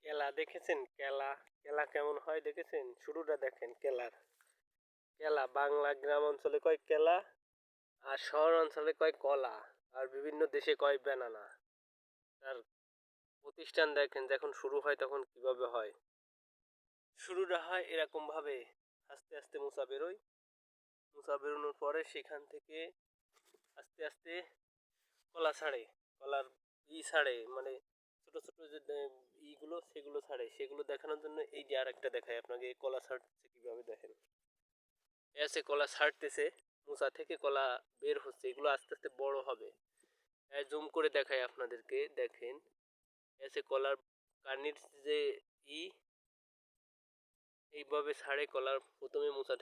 কেলা দেখেছেন? কেলা কেলা কেমন হয় দেখেছেন? শুরুটা দেখেন কেলার। কেলা বাংলা গ্রাম অঞ্চলে কয় কেলা, আর শহর অঞ্চলে কয় কলা, আর বিভিন্ন দেশে কয় ব্যানানা। তার প্রতিষ্ঠান দেখেন যখন শুরু হয় তখন কিভাবে হয়। শুরুটা হয় এরকম ভাবে, আস্তে আস্তে মোচা বেরোয়। মোচা বেরোনোর পরে সেখান থেকে আস্তে আস্তে কলা ছাড়ে। কলার ছাড়ে মানে ছোট ছোট যে ইগুলো সেগুলো ছাড়ে। সেগুলো দেখানোর জন্য এই যে আর একটা দেখায় আপনাকে, কলা ছাড়তেছে কিভাবে দেখেন। এসে কলা ছাড়তেছে, মোচা থেকে কলা বের হচ্ছে, এগুলো আস্তে আস্তে বড় হবে। জুম করে দেখায় আপনাদেরকে, দেখেন এসে কলার কানির যে ই এইভাবে ছাড়ে কলার, প্রথমে মোচা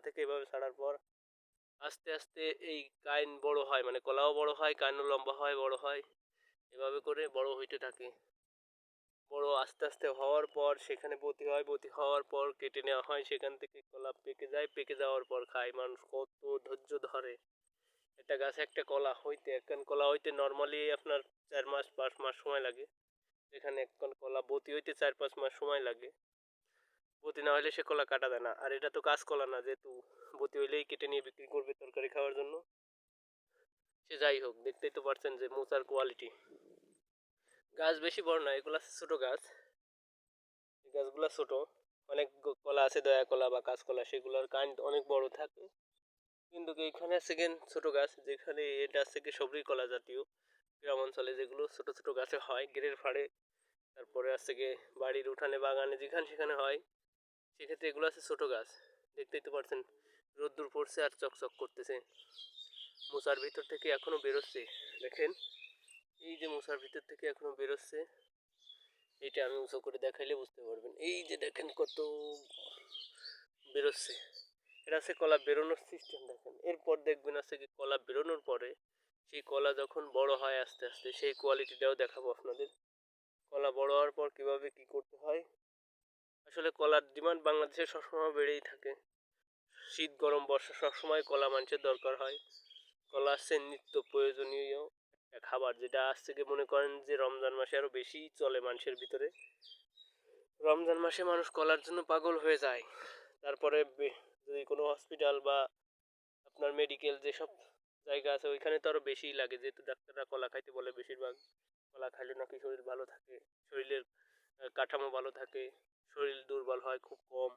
থেকে এইভাবে ছাড়ার পর আস্তে আস্তে এই কাইন বড় হয়, মানে কলাও বড় হয়, কাইনও লম্বা হয়, বড় হয়, এভাবে করে বড় হইতে থাকে। বড় আস্তে আস্তে হওয়ার পর সেখানে বতি হয়, বতি হওয়ার পর কেটে নেওয়া হয়, সেখান থেকে কলা পেকে যায়, পেকে যাওয়ার পর খায় মানুষ। কত ধৈর্য ধরে একটা গাছে একটা কলা হইতে, একখান কলা হইতে নর্মালি আপনার 4 মাস 5 মাস সময় লাগে, এখানে একখান কলা বতি হইতে 4-5 মাস সময় লাগে। বতি না হলে সে কলা কাটা যায় না। আর এটা তো কাঁচ কলা না, যেহেতু বতি হইলেই কেটে নিয়ে বিক্রি করবে তরকারি খাওয়ার জন্য। সে যাই হোক, দেখতেই তো পারছেন যে মোচার কোয়ালিটি। গাছ বেশি বড় না, এগুলা ছোট গাছ। এই গাছগুলা ছোট। অনেক কলা আছে দয়া কলা বা কাঁচকলা, সেগুলোর কান্ড অনেক বড় থাকে, কিন্তু এইখানে আছে গেন ছোট গাছ, যেখানে এটা আছে কি সবরি কলা জাতীয়। গ্রাম অঞ্চলে যেগুলো ছোট ছোট গাছে হয় গেরের ফাড়ে, তারপরে আছে গিয়ে বাড়ির উঠানে বাগানে যেখানে সেখানে হয়, সেক্ষেত্রে এগুলো আছে ছোট গাছ। দেখতেই তো পারছেন রোদ্দুর পড়ছে আর চকচক করতেছে। মোচার ভিতর থেকে এখনো বেরোচ্ছে, দেখেন এই যে মোচার ভিতর থেকে এখনো বেরোচ্ছে। এটা আমি উঁচু করে দেখাইলে বুঝতে পারবেন, এই যে দেখেন কত বেরোচ্ছে। এটা আছে কলা বেরোনোর সিস্টেম দেখেন। এরপর দেখবেন আছে কি কলা বেরোনোর পরে সেই কলা যখন বড় হয় আস্তে আস্তে, সেই কোয়ালিটিটাও দেখাবো আপনাদের। কলা বড় হওয়ার পর কিভাবে কি করতে হয়। আসলে কলার ডিমান্ড বাংলাদেশে সবসময় বেড়েই থাকে। শীত গরম বর্ষা সবসময় কলা মানুষের দরকার হয়। কলা হচ্ছে নিত্য প্রয়োজনীয় একটা খাবার, যেটা আজ থেকে মনে করেন যে রমজান মাসে আরো বেশি চলে মানুষের ভিতরে। রমজান মাসে মানুষ কলার জন্য পাগল হয়ে যায়। তারপরে যদি কোনো হসপিটাল বা আপনার মেডিকেল যেসব জায়গা আছে ওইখানে তো আরো বেশিই লাগে, যেহেতু ডাক্তাররা কলা খাইতে বলে বেশিরভাগ। কলা খাইলে নাকি শরীর ভালো থাকে, শরীরের কাঠামো ভালো থাকে, শরীর দুর্বল হয় খুব কম।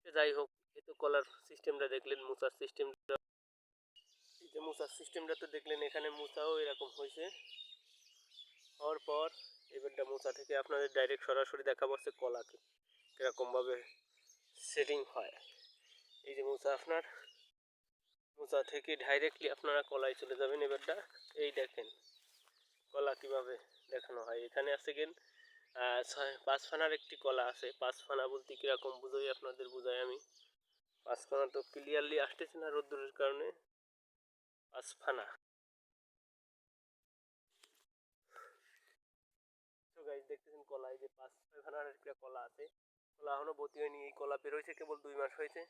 যাই হোক, এ তো কলার সিস্টেমটা দেখলেন, মোচার সিস্টেমটা, এই যে মোচার সিস্টেমটা তো দেখলেন, এখানে মোচাও এরকম হয়েছে। হওয়ার পর এবারটা মোচা থেকে আপনাদের ডাইরেক্ট সরাসরি দেখাবো হচ্ছে কলাকে কীরকমভাবে সেটিং হয়। এই যে মোচা, আপনার মোচা থেকে ডাইরেক্টলি আপনারা কলায় চলে যাবেন। এবারটা এই দেখেন কলা কিভাবে দেখানো হয়। এখানে আছে গেন 5 ফানার একটি কলা আছে। 5 ফানা বলতে কিরকম বুঝাই আপনাদের বুঝাই আমি। 5 ফানা তো ক্লিয়ারলি আসতেছে না রোদ্দুরের কারণে। 5 ফানা তো গাইজ দেখতেছেন কলা, এই যে 5-6 ফানার একটা কলা আছে। কলা এখনো বতি হয়নি, এই কলা বেরোইছে কেবল 2 মাস হয়েছে।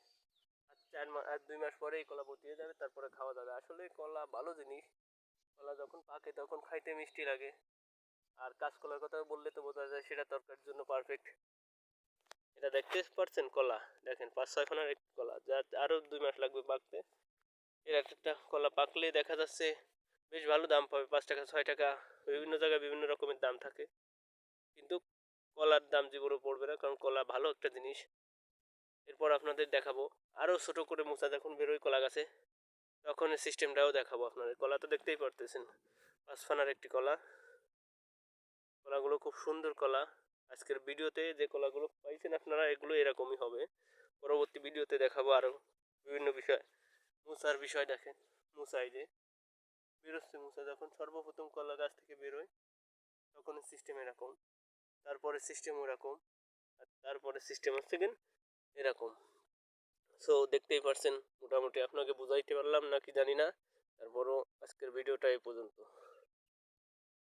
আর 4 মাস আর 2 মাস পরে এই কলা বতি হয়ে যাবে, তারপরে খাওয়া যাবে। আসলে কলা ভালো জিনিস। কলা যখন পাকে তখন খাইতে মিষ্টি লাগে। আর কাঁচকলার কথা বললে তো বোঝা যায় সেটা তরকারির জন্য পারফেক্ট। এটা দেখতে পাচ্ছেন কলা, দেখেন 5-6 ফানার একটি কলা, যা আরো 2 মাস লাগবে পাকতে। এর একটা কলা পাকলে দেখা যাচ্ছে বেশ ভালো দাম পাবে, 5 টাকা 6 টাকা। বিভিন্ন জায়গায় বিভিন্ন রকমের দাম থাকে, কিন্তু কলার দাম জীবনও পড়বে না, কারণ কলা ভালো একটা জিনিস। এরপর আপনাদের দেখাবো আরো ছোট করে মোচা যখন বেরোয় কলা গাছে, তখন এই সিস্টেমটাও দেখাবো আপনাদের। কলা তো দেখতেই পারতেছেন 5 ফানার একটি কলা। কলাগুলো খুব সুন্দর কলা। আজকের ভিডিওতে যে কলাগুলো পাইছেন আপনারা, এগুলো এরকমই হবে। পরবর্তী ভিডিওতে দেখাবো আরো বিভিন্ন বিষয়। মোচার বিষয় দেখেন, মোচা এই যে বেরোচ্ছে, মোচা যখন সর্বপ্রথম কলা গাছ থেকে বেরোয় তখন সিস্টেম এরকম, তারপরে সিস্টেম ওরকম, আর তারপরে সিস্টেম হচ্ছে কিন এরকম। সো দেখতেই পারছেন, মোটামুটি আপনাকে বুঝাইতে পারলাম নাকি জানি না, তারপরও আজকের ভিডিওটা এই পর্যন্ত।